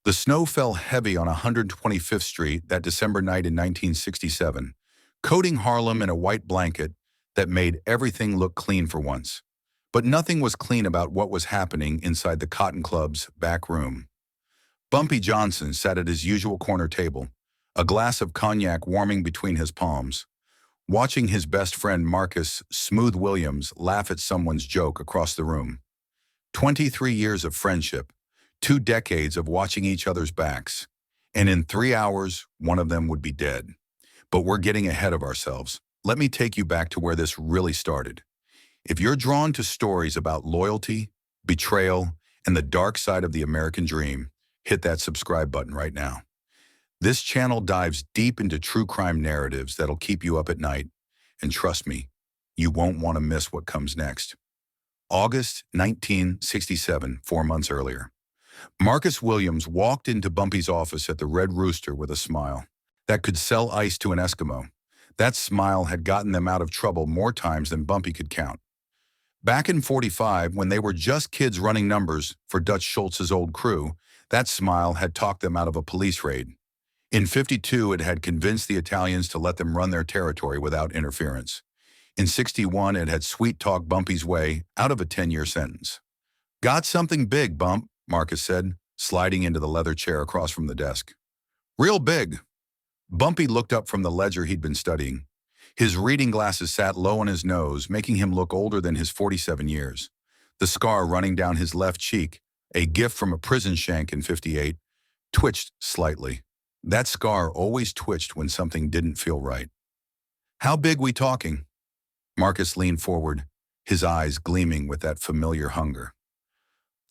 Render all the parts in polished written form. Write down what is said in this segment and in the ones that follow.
The snow fell heavy on 125th Street that December night in 1967, coating Harlem in a white blanket that made everything look clean for once. But nothing was clean about what was happening inside the Cotton Club's back room. Bumpy Johnson sat at his usual corner table, a glass of cognac warming between his palms, watching his best friend Marcus Smooth Williams laugh at someone's joke across the room. 23 years of friendship, 2 decades of watching each other's backs, and in 3 hours, one of them would be dead. But we're getting ahead of ourselves. Let me take you back to where this really started. If you're drawn to stories about loyalty, betrayal, and the dark side of the American dream, hit that subscribe button right now. This channel dives deep into true crime narratives that'll keep you up at night, and trust me, you won't want to miss what comes next. August 1967, 4 months earlier. Marcus Williams walked into Bumpy's office at the Red Rooster with a smile that could sell ice to an Eskimo. That smile had gotten them out of trouble more times than Bumpy could count. Back in '45, when they were just kids running numbers for Dutch Schultz's old crew, that smile had talked them out of a police raid. In '52, it had convinced the Italians to let them run their territory without interference. In '61, it had sweet-talked Bumpy's way out of a 10-year sentence. "Got something big, Bump," Marcus said, sliding into the leather chair across from the desk. "Real big." Bumpy looked up from the ledger he'd been studying. His reading glasses sat low on his nose, making him look older than his 47 years. The scar running down his left cheek, a gift from a prison shank in '58, twitched slightly. That scar always twitched when something didn't feel right. "How big we talking?" Marcus leaned forward, his eyes gleaming with that familiar hunger.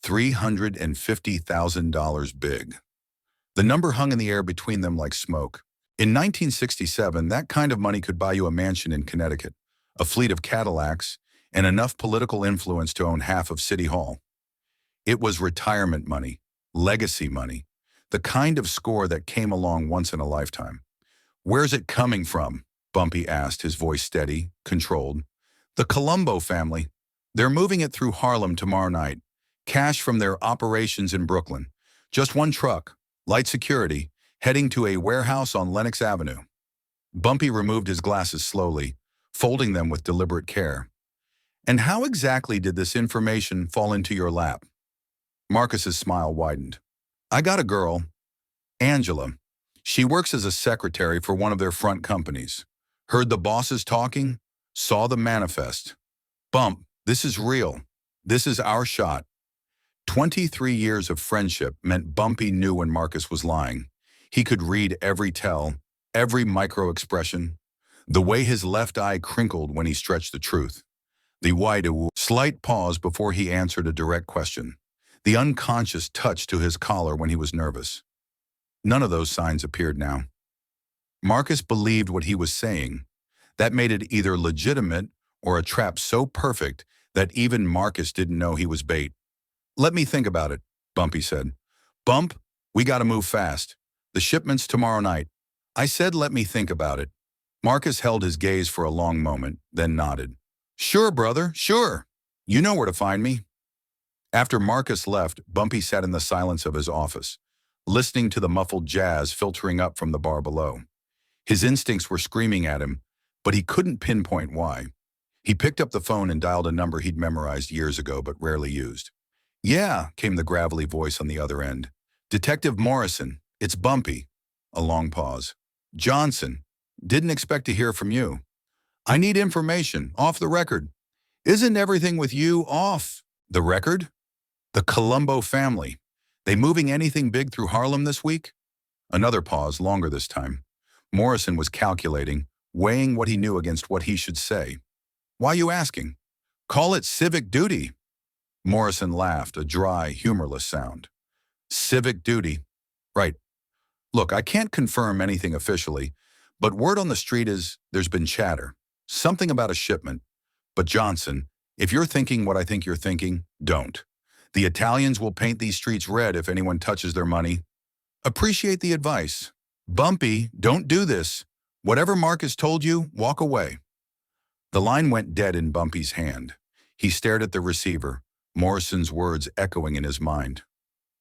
$350,000 big. The number hung in the air between them like smoke. In 1967, that kind of money could buy you a mansion in Connecticut, a fleet of Cadillacs, and enough political influence to own half of City Hall. It was retirement money, legacy money, the kind of score that came along once in a lifetime. "Where's it coming from?" Bumpy asked, his voice steady, controlled. "The Colombo family. They're moving it through Harlem tomorrow night. Cash from their operations in Brooklyn. Just one truck, light security, heading to a warehouse on Lenox Avenue." Bumpy removed his glasses slowly, folding them with deliberate care. "And how exactly did this information fall into your lap?" Marcus's smile widened. "I got a girl, Angela. She works as a secretary for one of their front companies. Heard the bosses talking, saw the manifest. Bump, this is real. This is our shot." 23 years of friendship meant Bumpy knew when Marcus was lying. He could read every tell, every micro-expression, the way his left eye crinkled when he stretched the truth. The slight pause before he answered a direct question. The unconscious touch to his collar when he was nervous. None of those signs appeared now. Marcus believed what he was saying. That made it either legitimate or a trap so perfect that even Marcus didn't know he was bait. "Let me think about it," Bumpy said. "Bump, we gotta move fast. The shipment's tomorrow night." "I said let me think about it." Marcus held his gaze for a long moment, then nodded. "Sure, brother, sure. You know where to find me." After Marcus left, Bumpy sat in the silence of his office, listening to the muffled jazz filtering up from the bar below. His instincts were screaming at him, but he couldn't pinpoint why. He picked up the phone and dialed a number he'd memorized years ago but rarely used. "Yeah," came the gravelly voice on the other end. "Detective Morrison, it's Bumpy." A long pause. "Johnson, didn't expect to hear from you. I need information, off the record." "Isn't everything with you off the record?" "The Colombo family. They moving anything big through Harlem this week?" Another pause, longer this time. Morrison was calculating, weighing what he knew against what he should say. "Why you asking?" "Call it civic duty." Morrison laughed, a dry, humorless sound. "Civic duty. Right. Look, I can't confirm anything officially, but word on the street is there's been chatter. Something about a shipment. But Johnson, if you're thinking what I think you're thinking, don't. The Italians will paint these streets red if anyone touches their money. Appreciate the advice. Bumpy, don't do this. Whatever Marcus told you, walk away." The line went dead in Bumpy's hand. He stared at the receiver, Morrison's words echoing in his mind.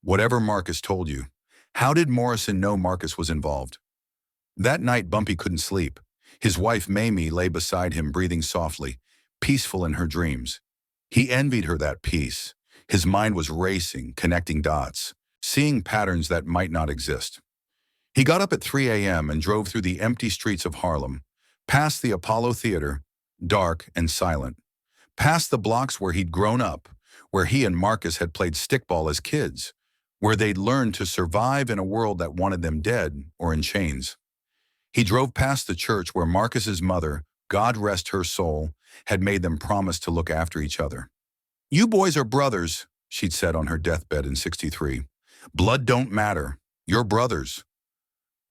"Whatever Marcus told you. How did Morrison know Marcus was involved? That night, Bumpy couldn't sleep. His wife, Mamie, lay beside him, breathing softly, peaceful in her dreams. He envied her that peace. His mind was racing, connecting dots, seeing patterns that might not exist. He got up at 3 a.m. and drove through the empty streets of Harlem, past the Apollo Theater, dark and silent, past the blocks where he'd grown up, where he and Marcus had played stickball as kids, where they'd learned to survive in a world that wanted them dead or in chains. He drove past the church where Marcus's mother, God rest her soul, had made them promise to look after each other. "You boys are brothers," she'd said on her deathbed in '63. "Blood don't matter. You're brothers."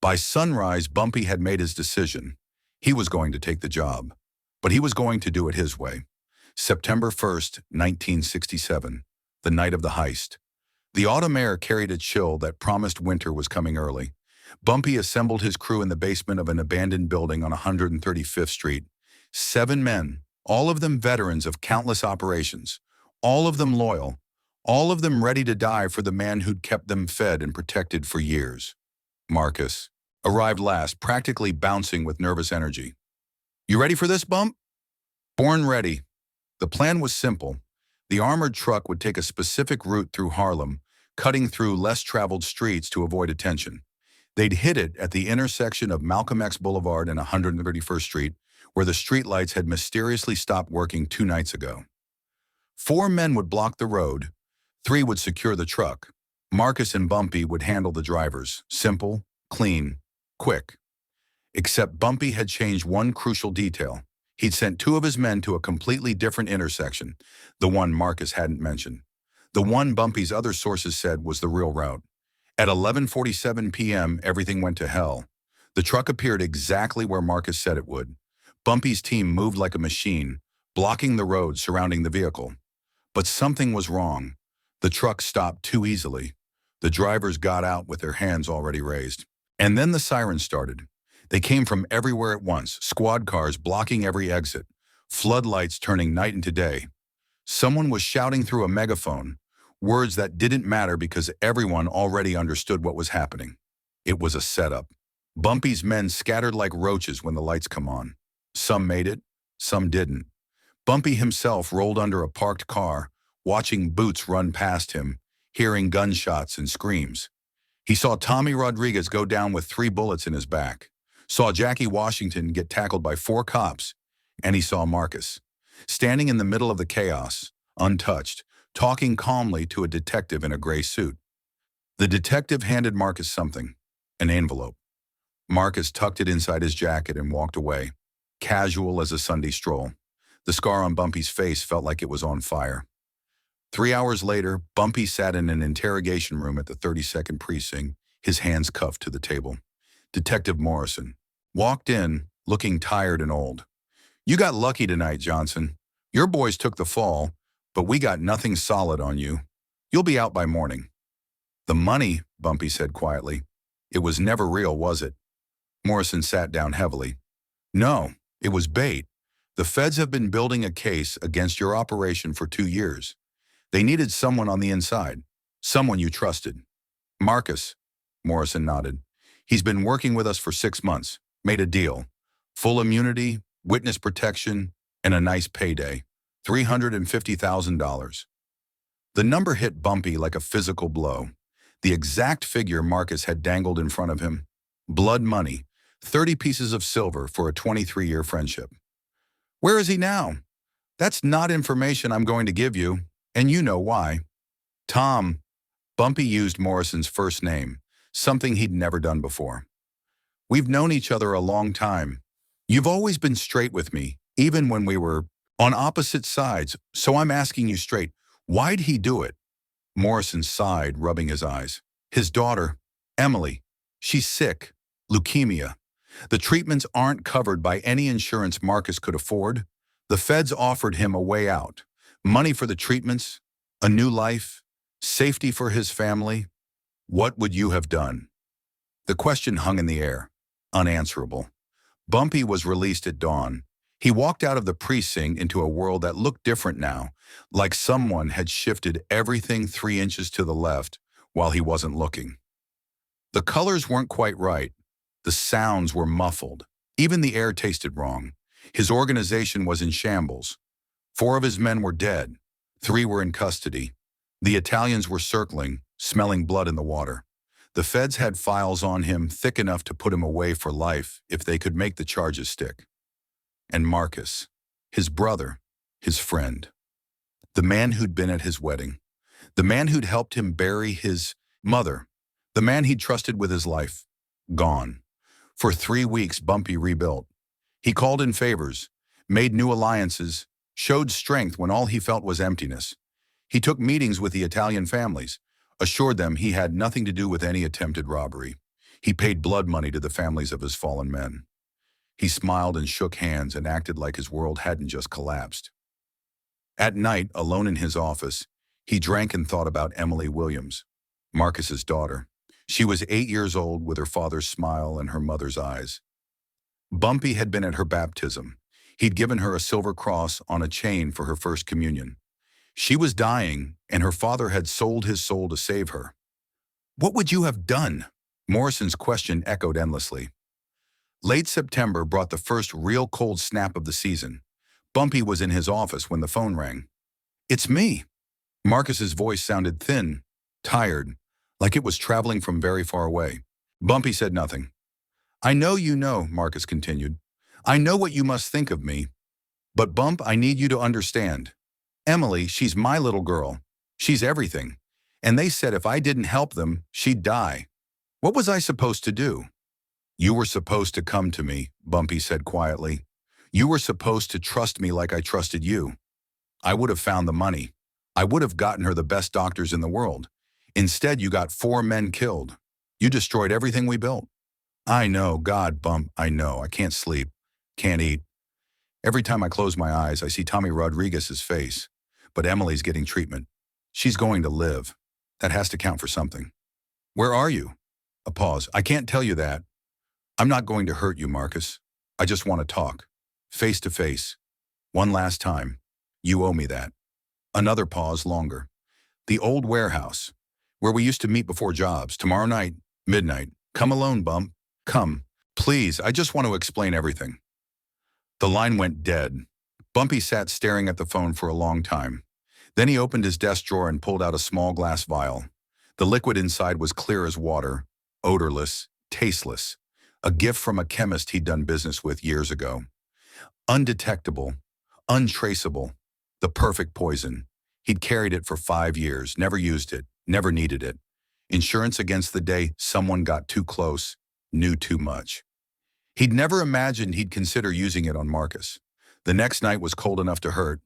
By sunrise, Bumpy had made his decision. He was going to take the job, but he was going to do it his way. September 1st, 1967, the night of the heist. The autumn air carried a chill that promised winter was coming early. Bumpy assembled his crew in the basement of an abandoned building on 135th Street. 7 men, all of them veterans of countless operations, all of them loyal, all of them ready to die for the man who'd kept them fed and protected for years. Marcus arrived last, practically bouncing with nervous energy. "You ready for this, Bump?" "Born ready." The plan was simple. The armored truck would take a specific route through Harlem, cutting through less-traveled streets to avoid attention. They'd hit it at the intersection of Malcolm X Boulevard and 131st Street, where the streetlights had mysteriously stopped working 2 nights ago. 4 men would block the road. 3 would secure the truck. Marcus and Bumpy would handle the drivers. Simple, clean, quick. Except Bumpy had changed one crucial detail. He'd sent 2 of his men to a completely different intersection, the one Marcus hadn't mentioned. The one Bumpy's other sources said was the real route. At 11:47 p.m., everything went to hell. The truck appeared exactly where Marcus said it would. Bumpy's team moved like a machine, blocking the road surrounding the vehicle. But something was wrong. The truck stopped too easily. The drivers got out with their hands already raised. And then the sirens started. They came from everywhere at once, squad cars blocking every exit, floodlights turning night into day. Someone was shouting through a megaphone, words that didn't matter because everyone already understood what was happening. It was a setup. Bumpy's men scattered like roaches when the lights come on. Some made it, some didn't. Bumpy himself rolled under a parked car, watching Boots run past him, hearing gunshots and screams. He saw Tommy Rodriguez go down with 3 bullets in his back, saw Jackie Washington get tackled by 4 cops, and he saw Marcus, standing in the middle of the chaos, untouched, talking calmly to a detective in a gray suit. The detective handed Marcus something, an envelope. Marcus tucked it inside his jacket and walked away, casual as a Sunday stroll. The scar on Bumpy's face felt like it was on fire. 3 hours later, Bumpy sat in an interrogation room at the 32nd Precinct, his hands cuffed to the table. Detective Morrison walked in, looking tired and old. "You got lucky tonight, Johnson. Your boys took the fall, but we got nothing solid on you. You'll be out by morning." "The money," Bumpy said quietly. "It was never real, was it?" Morrison sat down heavily. "No, it was bait. The feds have been building a case against your operation for 2 years. They needed someone on the inside, someone you trusted." "Marcus," Morrison nodded. "He's been working with us for 6 months, made a deal. Full immunity, witness protection, and a nice payday. $350,000. The number hit Bumpy like a physical blow. The exact figure Marcus had dangled in front of him. Blood money, 30 pieces of silver for a 23-year friendship. "Where is he now?" "That's not information I'm going to give you, and you know why." "Tom." Bumpy used Morrison's first name, something he'd never done before. "We've known each other a long time. You've always been straight with me, even when we were on opposite sides, so I'm asking you straight, why'd he do it?" Morrison sighed, rubbing his eyes. "His daughter, Emily, she's sick, leukemia. The treatments aren't covered by any insurance Marcus could afford. The feds offered him a way out, money for the treatments, a new life, safety for his family. What would you have done?" The question hung in the air, unanswerable. Bumpy was released at dawn. He walked out of the precinct into a world that looked different now, like someone had shifted everything 3 inches to the left while he wasn't looking. The colors weren't quite right. The sounds were muffled. Even the air tasted wrong. His organization was in shambles. 4 of his men were dead. 3 were in custody. The Italians were circling, smelling blood in the water. The feds had files on him thick enough to put him away for life if they could make the charges stick. And Marcus, his brother, his friend, the man who'd been at his wedding, the man who'd helped him bury his mother, the man he'd trusted with his life, gone. For 3 weeks, Bumpy rebuilt. He called in favors, made new alliances, showed strength when all he felt was emptiness. He took meetings with the Italian families, assured them he had nothing to do with any attempted robbery. He paid blood money to the families of his fallen men. He smiled and shook hands and acted like his world hadn't just collapsed. At night, alone in his office, he drank and thought about Emily Williams, Marcus's daughter. She was 8 years old with her father's smile and her mother's eyes. Bumpy had been at her baptism. He'd given her a silver cross on a chain for her first communion. She was dying, and her father had sold his soul to save her. What would you have done? Morrison's question echoed endlessly. Late September brought the first real cold snap of the season. Bumpy was in his office when the phone rang. "It's me." Marcus's voice sounded thin, tired, like it was traveling from very far away. Bumpy said nothing. "I know you know," Marcus continued. "I know what you must think of me. But Bump, I need you to understand. Emily, she's my little girl. She's everything. And they said if I didn't help them, she'd die. What was I supposed to do?" "You were supposed to come to me," Bumpy said quietly. "You were supposed to trust me like I trusted you. I would have found the money. I would have gotten her the best doctors in the world. Instead, you got 4 men killed. You destroyed everything we built." "I know, God, Bump, I know. I can't sleep, can't eat. Every time I close my eyes, I see Tommy Rodriguez's face. But Emily's getting treatment. She's going to live. That has to count for something." "Where are you?" A pause. "I can't tell you that. I'm not going to hurt you, Marcus. I just want to talk. Face to face. One last time. You owe me that." Another pause, longer. "The old warehouse, where we used to meet before jobs. Tomorrow night, midnight. Come alone, Bump. Come. Please, I just want to explain everything." The line went dead. Bumpy sat staring at the phone for a long time. Then he opened his desk drawer and pulled out a small glass vial. The liquid inside was clear as water, odorless, tasteless. A gift from a chemist he'd done business with years ago. Undetectable, untraceable, the perfect poison. He'd carried it for 5 years, never used it, never needed it. Insurance against the day someone got too close, knew too much. He'd never imagined he'd consider using it on Marcus. The next night was cold enough to hurt.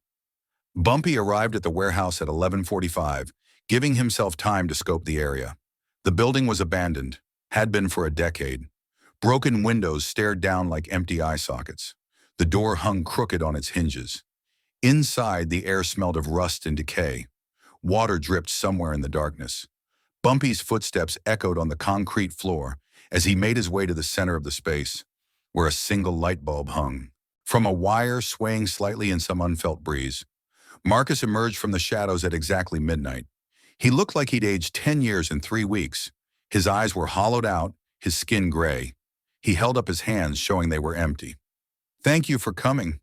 Bumpy arrived at the warehouse at 11:45, giving himself time to scope the area. The building was abandoned, had been for a decade. Broken windows stared down like empty eye sockets. The door hung crooked on its hinges. Inside, the air smelled of rust and decay. Water dripped somewhere in the darkness. Bumpy's footsteps echoed on the concrete floor as he made his way to the center of the space, where a single light bulb hung. From a wire swaying slightly in some unfelt breeze, Marcus emerged from the shadows at exactly midnight. He looked like he'd aged 10 years in 3 weeks. His eyes were hollowed out, his skin gray. He held up his hands, showing they were empty. "Thank you for coming."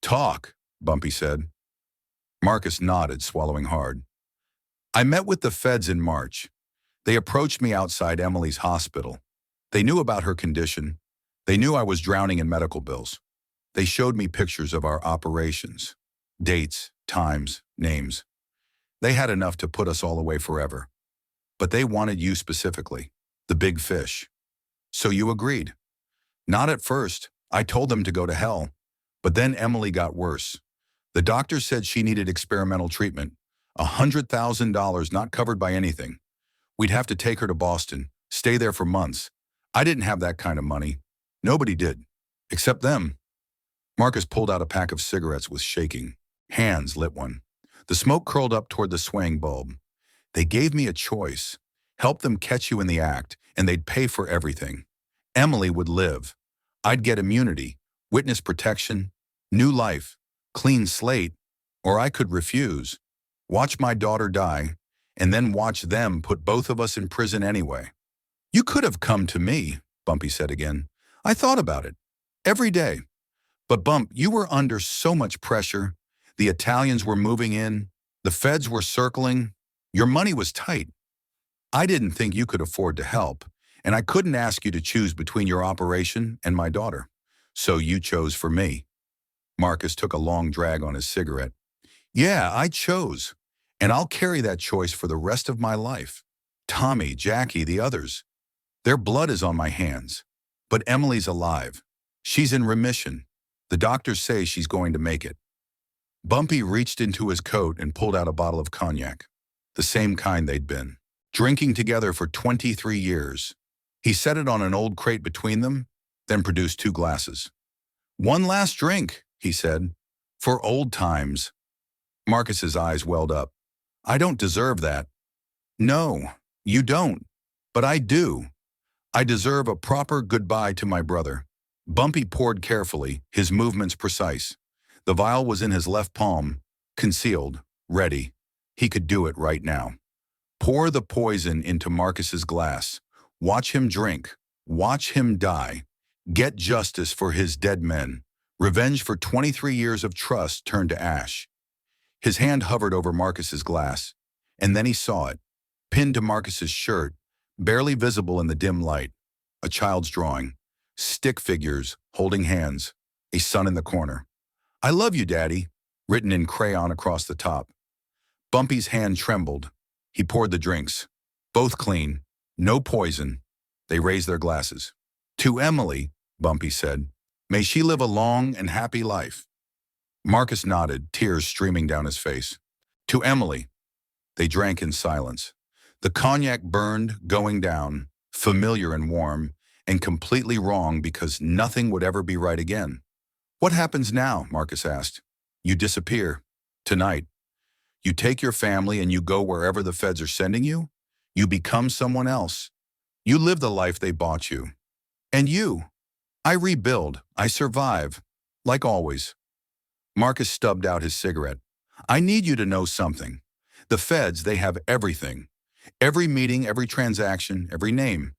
"Talk," Bumpy said. Marcus nodded, swallowing hard. "I met with the feds in March. They approached me outside Emily's hospital. They knew about her condition. They knew I was drowning in medical bills. They showed me pictures of our operations, dates, times, names. They had enough to put us all away forever. But they wanted you specifically, the big fish. So you agreed." "Not at first. I told them to go to hell. But then Emily got worse. The doctor said she needed experimental treatment, $100,000 not covered by anything. We'd have to take her to Boston, stay there for months. I didn't have that kind of money. Nobody did, except them." Marcus pulled out a pack of cigarettes with shaking hands, lit one. The smoke curled up toward the swaying bulb. "They gave me a choice. Help them catch you in the act, and they'd pay for everything. Emily would live. I'd get immunity, witness protection, new life, clean slate, or I could refuse, watch my daughter die, and then watch them put both of us in prison anyway. You could have come to me, Bumpy said again. I thought about it. Every day. But Bump, you were under so much pressure. The Italians were moving in. The feds were circling. Your money was tight. I didn't think you could afford to help, and I couldn't ask you to choose between your operation and my daughter. So you chose for me. Marcus took a long drag on his cigarette. Yeah, I chose. And I'll carry that choice for the rest of my life. Tommy, Jackie, the others. Their blood is on my hands. But Emily's alive. She's in remission. The doctors say she's going to make it. Bumpy reached into his coat and pulled out a bottle of cognac. The same kind they'd been drinking together for 23 years. He set it on an old crate between them, then produced 2 glasses. One last drink, he said. For old times. Marcus's eyes welled up. I don't deserve that. No, you don't. But I do. I deserve a proper goodbye to my brother. Bumpy poured carefully, his movements precise. The vial was in his left palm, concealed, ready. He could do it right now. Pour the poison into Marcus's glass. Watch him drink. Watch him die. Get justice for his dead men. Revenge for 23 years of trust turned to ash. His hand hovered over Marcus's glass, and then he saw it, pinned to Marcus's shirt, barely visible in the dim light. A child's drawing. Stick figures, holding hands. A son in the corner. I love you, Daddy, written in crayon across the top. Bumpy's hand trembled. He poured the drinks. Both clean. No poison. They raised their glasses. To Emily, Bumpy said. May she live a long and happy life. Marcus nodded, tears streaming down his face. To Emily. They drank in silence. The cognac burned, going down, familiar and warm, and completely wrong because nothing would ever be right again. What happens now? Marcus asked. You disappear. Tonight. You take your family and you go wherever the feds are sending you? You become someone else. You live the life they bought you. And you. I rebuild. I survive. Like always. Marcus stubbed out his cigarette. I need you to know something. The feds, they have everything. Every meeting, every transaction, every name.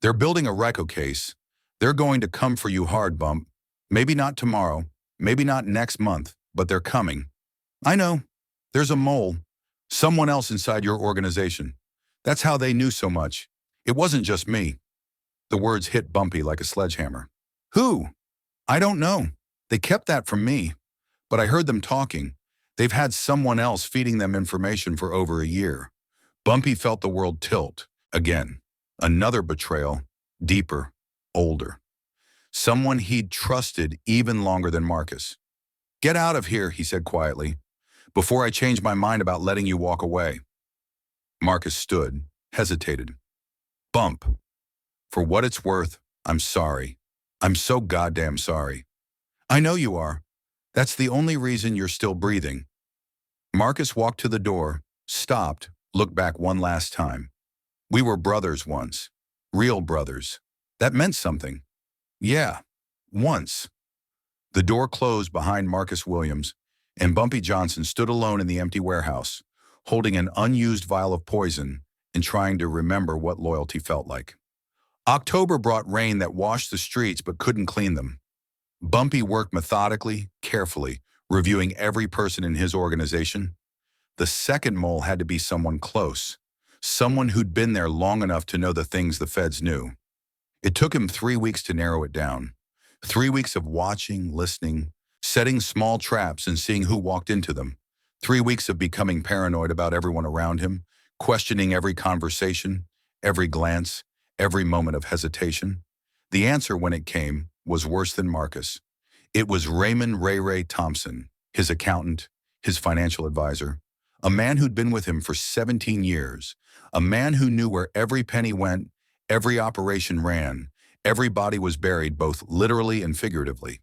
They're building a RICO case. They're going to come for you hard, Bump. Maybe not tomorrow, maybe not next month, but they're coming. I know. There's a mole. Someone else inside your organization. That's how they knew so much. It wasn't just me. The words hit Bumpy like a sledgehammer. Who? I don't know. They kept that from me. But I heard them talking. They've had someone else feeding them information for over a year. Bumpy felt the world tilt. Again. Another betrayal. Deeper. Older. Someone he'd trusted even longer than Marcus. Get out of here, he said quietly, before I change my mind about letting you walk away. Marcus stood, hesitated. Bump. For what it's worth, I'm sorry. I'm so goddamn sorry. I know you are. That's the only reason you're still breathing. Marcus walked to the door, stopped, looked back one last time. We were brothers once. Real brothers. That meant something. Yeah, once. The door closed behind Marcus Williams, and Bumpy Johnson stood alone in the empty warehouse, holding an unused vial of poison and trying to remember what loyalty felt like. October brought rain that washed the streets but couldn't clean them. Bumpy worked methodically, carefully, reviewing every person in his organization. The second mole had to be someone close, someone who'd been there long enough to know the things the feds knew. It took him 3 weeks to narrow it down. 3 weeks of watching, listening, setting small traps and seeing who walked into them. 3 weeks of becoming paranoid about everyone around him, questioning every conversation, every glance, every moment of hesitation. The answer, when it came, was worse than Marcus. It was Raymond Ray Ray Thompson, his accountant, his financial advisor, a man who'd been with him for 17 years, a man who knew where every penny went, every operation ran, every body was buried both literally and figuratively.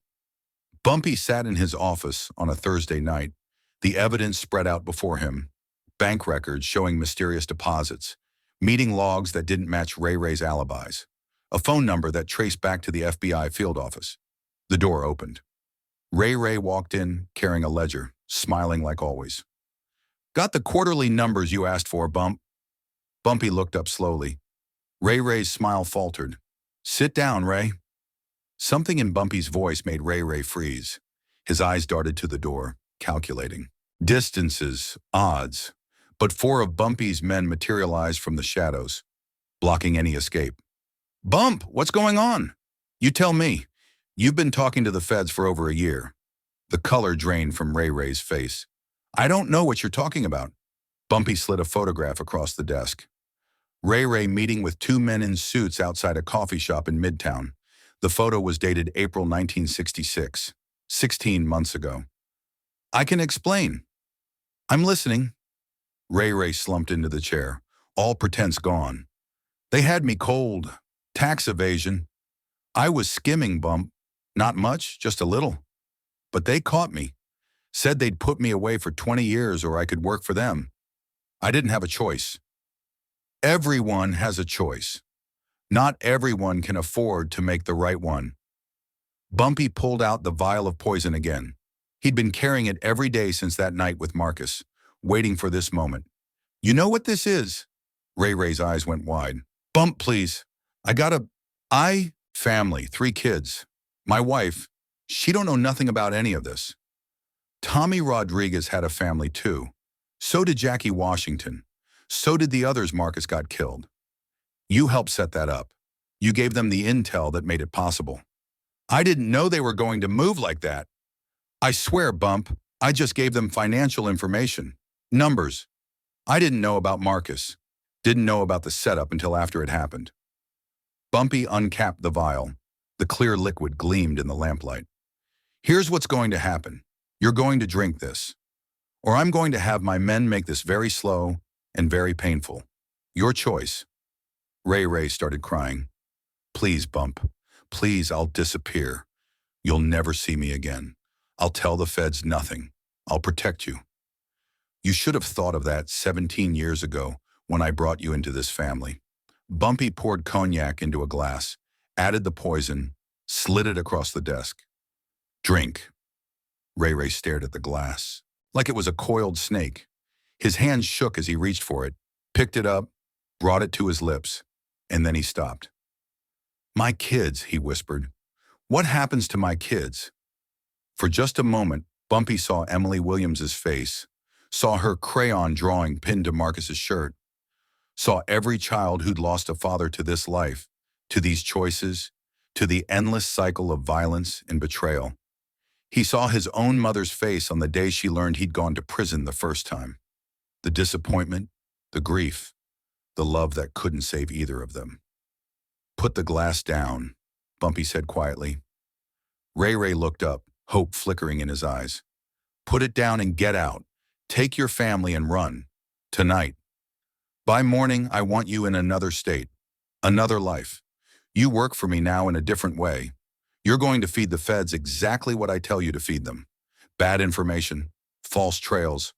Bumpy sat in his office on a Thursday night, the evidence spread out before him, bank records showing mysterious deposits, meeting logs that didn't match Ray Ray's alibis, a phone number that traced back to the FBI field office. The door opened. Ray Ray walked in, carrying a ledger, smiling like always. Got the quarterly numbers you asked for, Bump. Bumpy looked up slowly. Ray Ray's smile faltered. Sit down, Ray. Something in Bumpy's voice made Ray Ray freeze. His eyes darted to the door, calculating. Distances, odds. But four of Bumpy's men materialized from the shadows, blocking any escape. Bump, what's going on? You tell me. You've been talking to the feds for over a year. The color drained from Ray Ray's face. I don't know what you're talking about. Bumpy slid a photograph across the desk. Ray Ray meeting with two men in suits outside a coffee shop in Midtown. The photo was dated April 1966, 16 months ago. I can explain. I'm listening. Ray Ray slumped into the chair, all pretense gone. They had me cold. Tax evasion. I was skimming, Bump. Not much, just a little. But they caught me. Said they'd put me away for 20 years or I could work for them. I didn't have a choice. Everyone has a choice. Not everyone can afford to make the right one. Bumpy pulled out the vial of poison again. He'd been carrying it every day since that night with Marcus, waiting for this moment. You know what this is? Ray Ray's eyes went wide. Bump, please. Family, 3 kids. My wife, she don't know nothing about any of this. Tommy Rodriguez had a family too. So did Jackie Washington. So did the others Marcus got killed. You helped set that up. You gave them the intel that made it possible. I didn't know they were going to move like that. I swear, Bump, I just gave them financial information. Numbers. I didn't know about Marcus. Didn't know about the setup until after it happened. Bumpy uncapped the vial. The clear liquid gleamed in the lamplight. Here's what's going to happen. You're going to drink this. Or I'm going to have my men make this very slow and very painful. Your choice. Ray Ray started crying. Please, Bump. Please, I'll disappear. You'll never see me again. I'll tell the feds nothing. I'll protect you. You should have thought of that 17 years ago when I brought you into this family. Bumpy poured cognac into a glass, added the poison, slid it across the desk. Drink. Ray Ray stared at the glass, like it was a coiled snake. His hands shook as he reached for it, picked it up, brought it to his lips, and then he stopped. My kids, he whispered. What happens to my kids? For just a moment, Bumpy saw Emily Williams's face, saw her crayon drawing pinned to Marcus's shirt, saw every child who'd lost a father to this life, to these choices, to the endless cycle of violence and betrayal. He saw his own mother's face on the day she learned he'd gone to prison the first time. The disappointment, the grief, the love that couldn't save either of them. Put the glass down, Bumpy said quietly. Ray Ray looked up, hope flickering in his eyes. Put it down and get out. Take your family and run. Tonight. By morning, I want you in another state. Another life. You work for me now in a different way. You're going to feed the feds exactly what I tell you to feed them. Bad information, false trails.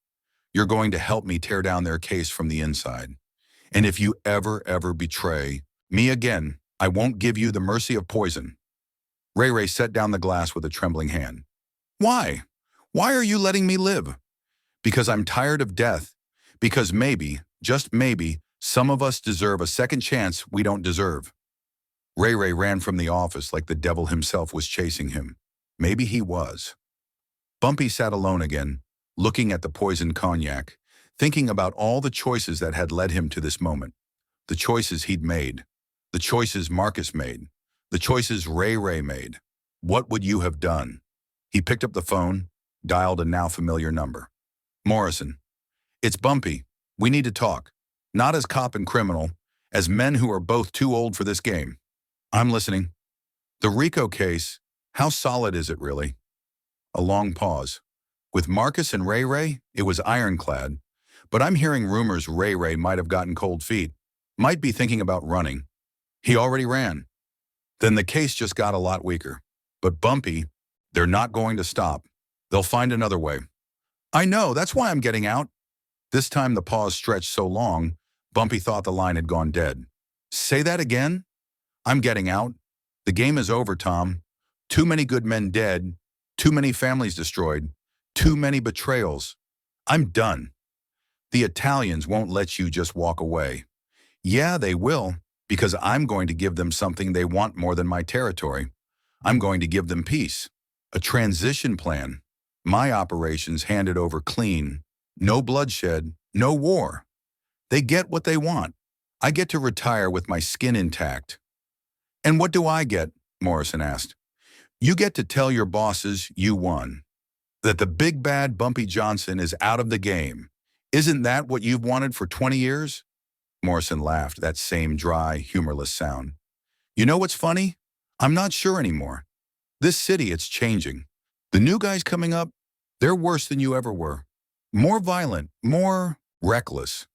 You're going to help me tear down their case from the inside. And if you ever betray me again, I won't give you the mercy of poison. Ray Ray set down the glass with a trembling hand. Why? Why are you letting me live? Because I'm tired of death. Because maybe, just maybe, some of us deserve a second chance we don't deserve. Ray Ray ran from the office like the devil himself was chasing him. Maybe he was. Bumpy sat alone again, looking at the poisoned cognac, thinking about all the choices that had led him to this moment. The choices he'd made. The choices Marcus made. The choices Ray Ray made. What would you have done? He picked up the phone, dialed a now familiar number. Morrison. It's Bumpy. We need to talk. Not as cop and criminal, as men who are both too old for this game. I'm listening. The Rico case, how solid is it really? A long pause. With Marcus and Ray Ray, it was ironclad, but I'm hearing rumors Ray Ray might have gotten cold feet, might be thinking about running. He already ran. Then the case just got a lot weaker. But Bumpy, they're not going to stop. They'll find another way. I know, that's why I'm getting out. This time the pause stretched so long, Bumpy thought the line had gone dead. Say that again? I'm getting out. The game is over, Tom. Too many good men dead, too many families destroyed, too many betrayals. I'm done. The Italians won't let you just walk away. Yeah, they will, Because I'm going to give them something they want more than my territory. I'm going to give them peace. A transition plan. My operations handed over clean. No bloodshed, no war. They get what they want. I get to retire with my skin intact. And what do I get? Morrison asked. You get to tell your bosses you won. That the big bad Bumpy Johnson is out of the game. Isn't that what you've wanted for 20 years? Morrison laughed, that same dry, humorless sound. You know what's funny? I'm not sure anymore. This city, it's changing. The new guys coming up, they're worse than you ever were. More violent, more reckless.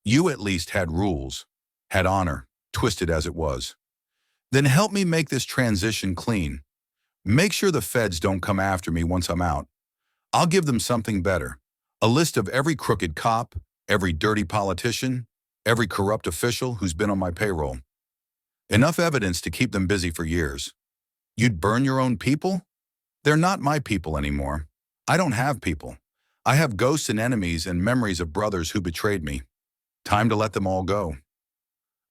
You at least had rules, had honor, twisted as it was. Then help me make this transition clean. Make sure the feds don't come after me once I'm out. I'll give them something better. A list of every crooked cop, every dirty politician, every corrupt official who's been on my payroll. Enough evidence to keep them busy for years. You'd burn your own people? They're not my people anymore. I don't have people. I have ghosts and enemies and memories of brothers who betrayed me. Time to let them all go.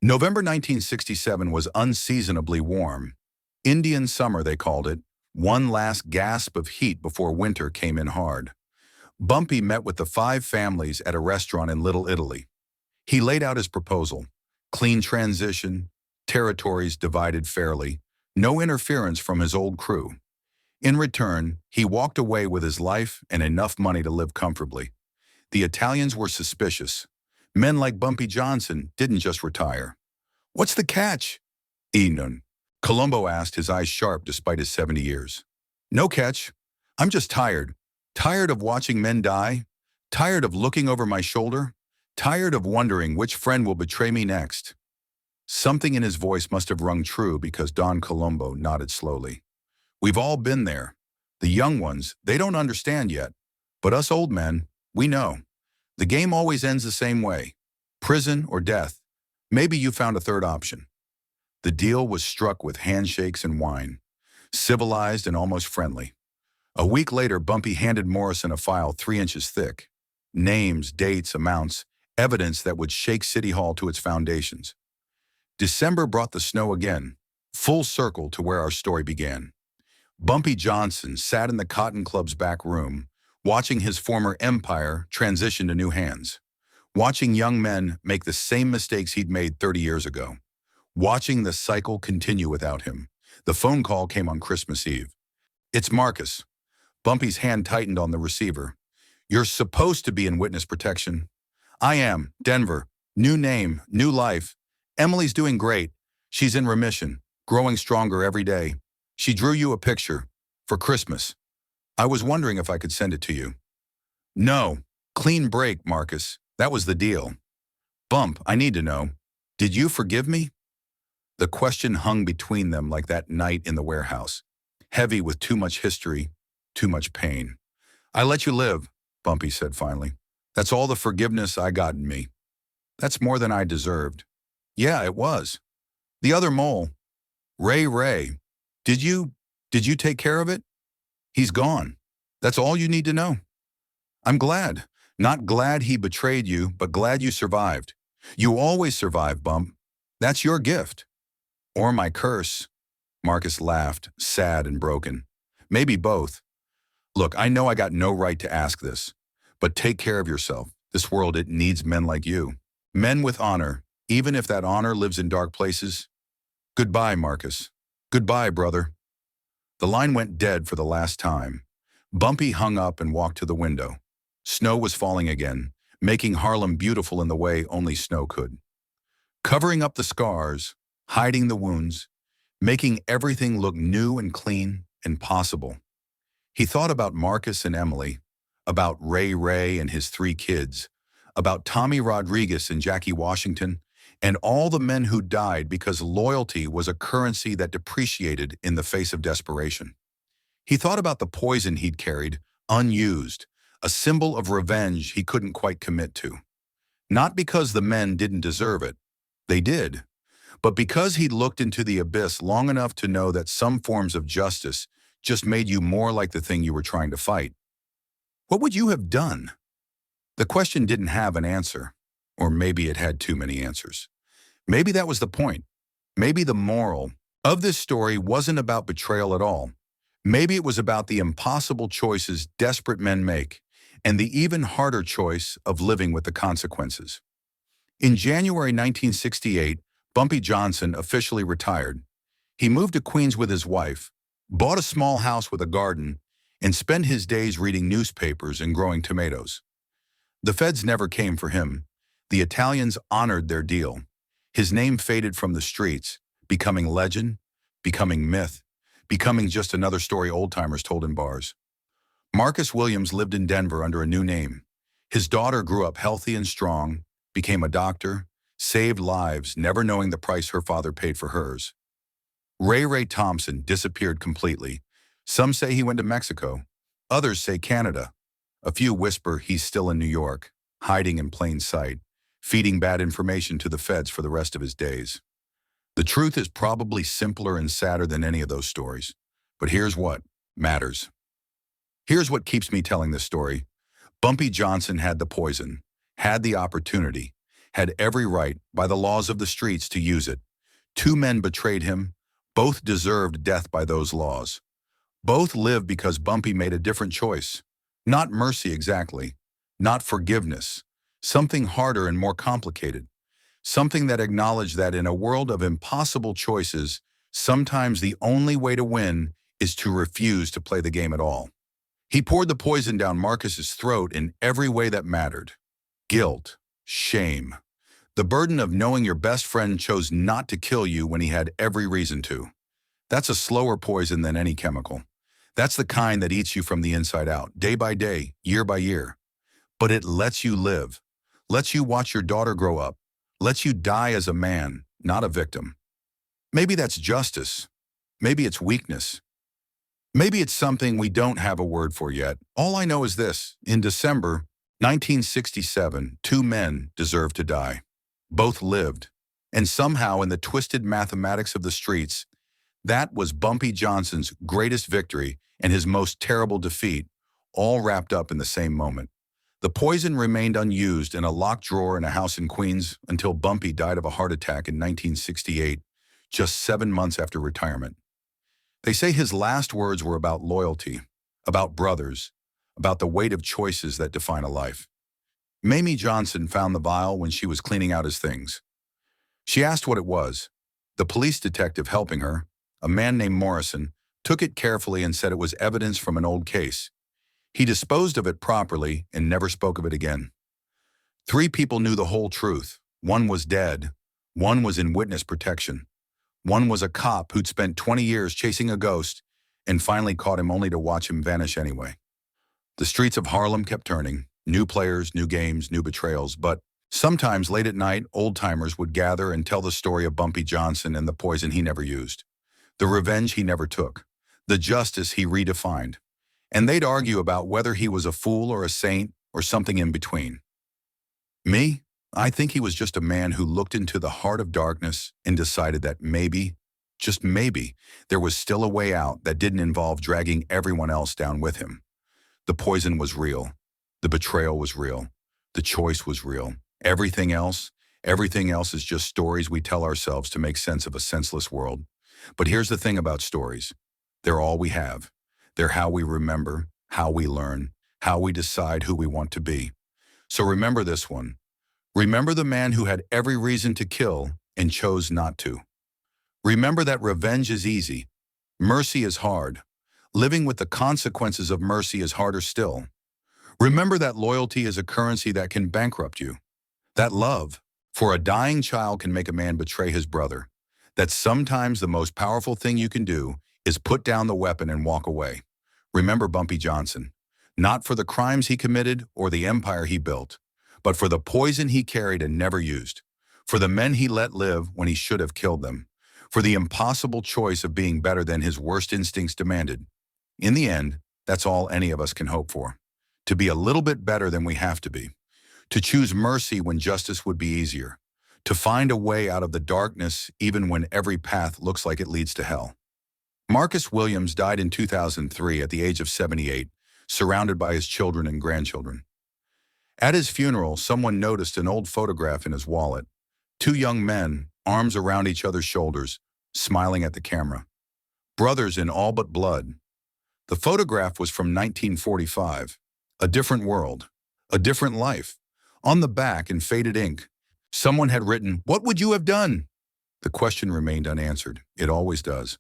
November 1967 was unseasonably warm. Indian summer, they called it. One last gasp of heat before winter came in hard. Bumpy met with the 5 families at a restaurant in Little Italy. He laid out his proposal. Clean transition, territories divided fairly, no interference from his old crew. In return, he walked away with his life and enough money to live comfortably. The Italians were suspicious. Men like Bumpy Johnson didn't just retire. What's the catch? Enon. Colombo asked, his eyes sharp despite his 70 years. No catch. I'm just tired. Tired of watching men die. Tired of looking over my shoulder. Tired of wondering which friend will betray me next. Something in his voice must have rung true because Don Colombo nodded slowly. We've all been there. The young ones, they don't understand yet. But us old men, we know. The game always ends the same way. Prison or death. Maybe you found a third option. The deal was struck with handshakes and wine. Civilized and almost friendly. A week later, Bumpy handed Morrison a file 3 inches thick. Names, dates, amounts, evidence that would shake City Hall to its foundations. December brought the snow again, full circle to where our story began. Bumpy Johnson sat in the Cotton Club's back room, watching his former empire transition to new hands. Watching young men make the same mistakes he'd made 30 years ago. Watching the cycle continue without him. The phone call came on Christmas Eve. It's Marcus. Bumpy's hand tightened on the receiver. You're supposed to be in witness protection. I am. Denver. New name, new life. Emily's doing great. She's in remission, growing stronger every day. She drew you a picture. For Christmas. I was wondering if I could send it to you. No. Clean break, Marcus. That was the deal. Bump, I need to know. Did you forgive me? The question hung between them like that night in the warehouse. Heavy with too much history, too much pain. I let you live, Bumpy said finally. That's all the forgiveness I got in me. That's more than I deserved. Yeah, it was. The other mole, Ray, did you take care of it? He's gone. That's all you need to know. I'm glad. Not glad he betrayed you, but glad you survived. You always survive, Bump. That's your gift. Or my curse. Marcus laughed, sad and broken. Maybe both. Look, I know I got no right to ask this, but take care of yourself. This world, it needs men like you. Men with honor, even if that honor lives in dark places. Goodbye, Marcus. Goodbye, brother. The line went dead for the last time. Bumpy hung up and walked to the window. Snow was falling again, making Harlem beautiful in the way only snow could. Covering up the scars, hiding the wounds, making everything look new and clean and possible. He thought about Marcus and Emily, about Ray and his 3 kids, about Tommy Rodriguez and Jackie Washington, and all the men who died because loyalty was a currency that depreciated in the face of desperation. He thought about the poison he'd carried, unused, a symbol of revenge he couldn't quite commit to. Not because the men didn't deserve it. They did. But because he'd looked into the abyss long enough to know that some forms of justice just made you more like the thing you were trying to fight. What would you have done? The question didn't have an answer. Or maybe it had too many answers. Maybe that was the point. Maybe the moral of this story wasn't about betrayal at all. Maybe it was about the impossible choices desperate men make, and the even harder choice of living with the consequences. In January 1968, Bumpy Johnson officially retired. He moved to Queens with his wife, bought a small house with a garden, and spent his days reading newspapers and growing tomatoes. The feds never came for him. The Italians honored their deal. His name faded from the streets, becoming legend, becoming myth, becoming just another story old-timers told in bars. Marcus Williams lived in Denver under a new name. His daughter grew up healthy and strong, became a doctor, saved lives, never knowing the price her father paid for hers. Ray Thompson disappeared completely. Some say he went to Mexico. Others say Canada. A few whisper he's still in New York, hiding in plain sight, feeding bad information to the feds for the rest of his days. The truth is probably simpler and sadder than any of those stories. But here's what matters. Here's what keeps me telling this story. Bumpy Johnson had the poison, had the opportunity, had every right by the laws of the streets to use it. Two men betrayed him. Both deserved death by those laws. Both lived because Bumpy made a different choice. Not mercy exactly, not forgiveness, something harder and more complicated. Something that acknowledged that in a world of impossible choices, sometimes the only way to win is to refuse to play the game at all. He poured the poison down Marcus's throat in every way that mattered. Guilt, shame, the burden of knowing your best friend chose not to kill you when he had every reason to. That's a slower poison than any chemical. That's the kind that eats you from the inside out, day by day, year by year. But it lets you live, lets you watch your daughter grow up, lets you die as a man, not a victim. Maybe that's justice. Maybe it's weakness. Maybe it's something we don't have a word for yet. All I know is this: in December 1967, two men deserved to die. Both lived. And somehow, in the twisted mathematics of the streets, that was Bumpy Johnson's greatest victory and his most terrible defeat, all wrapped up in the same moment. The poison remained unused in a locked drawer in a house in Queens until Bumpy died of a heart attack in 1968, just 7 months after retirement. They say his last words were about loyalty, about brothers, about the weight of choices that define a life. Mamie Johnson found the vial when she was cleaning out his things. She asked what it was. The police detective helping her, a man named Morrison, took it carefully and said it was evidence from an old case. He disposed of it properly and never spoke of it again. 3 people knew the whole truth. One was dead. One was in witness protection. One was a cop who'd spent 20 years chasing a ghost and finally caught him only to watch him vanish anyway. The streets of Harlem kept turning. New players, new games, new betrayals, but sometimes late at night, old-timers would gather and tell the story of Bumpy Johnson and the poison he never used, the revenge he never took, the justice he redefined. And they'd argue about whether he was a fool or a saint or something in between. Me? I think he was just a man who looked into the heart of darkness and decided that maybe, just maybe, there was still a way out that didn't involve dragging everyone else down with him. The poison was real. The betrayal was real. The choice was real. Everything else is just stories we tell ourselves to make sense of a senseless world. But here's the thing about stories. They're all we have. They're how we remember, how we learn, how we decide who we want to be. So remember this one. Remember the man who had every reason to kill and chose not to. Remember that revenge is easy. Mercy is hard. Living with the consequences of mercy is harder still. Remember that loyalty is a currency that can bankrupt you. That love for a dying child can make a man betray his brother. That sometimes the most powerful thing you can do is put down the weapon and walk away. Remember Bumpy Johnson, not for the crimes he committed or the empire he built, but for the poison he carried and never used, for the men he let live when he should have killed them, for the impossible choice of being better than his worst instincts demanded. In the end, that's all any of us can hope for. To be a little bit better than we have to be. To choose mercy when justice would be easier. To find a way out of the darkness even when every path looks like it leads to hell. Marcus Williams died in 2003 at the age of 78, surrounded by his children and grandchildren. At his funeral, someone noticed an old photograph in his wallet. 2 young men, arms around each other's shoulders, smiling at the camera. Brothers in all but blood. The photograph was from 1945. A different world. A different life. On the back, in faded ink, someone had written, "What would you have done?" The question remained unanswered. It always does.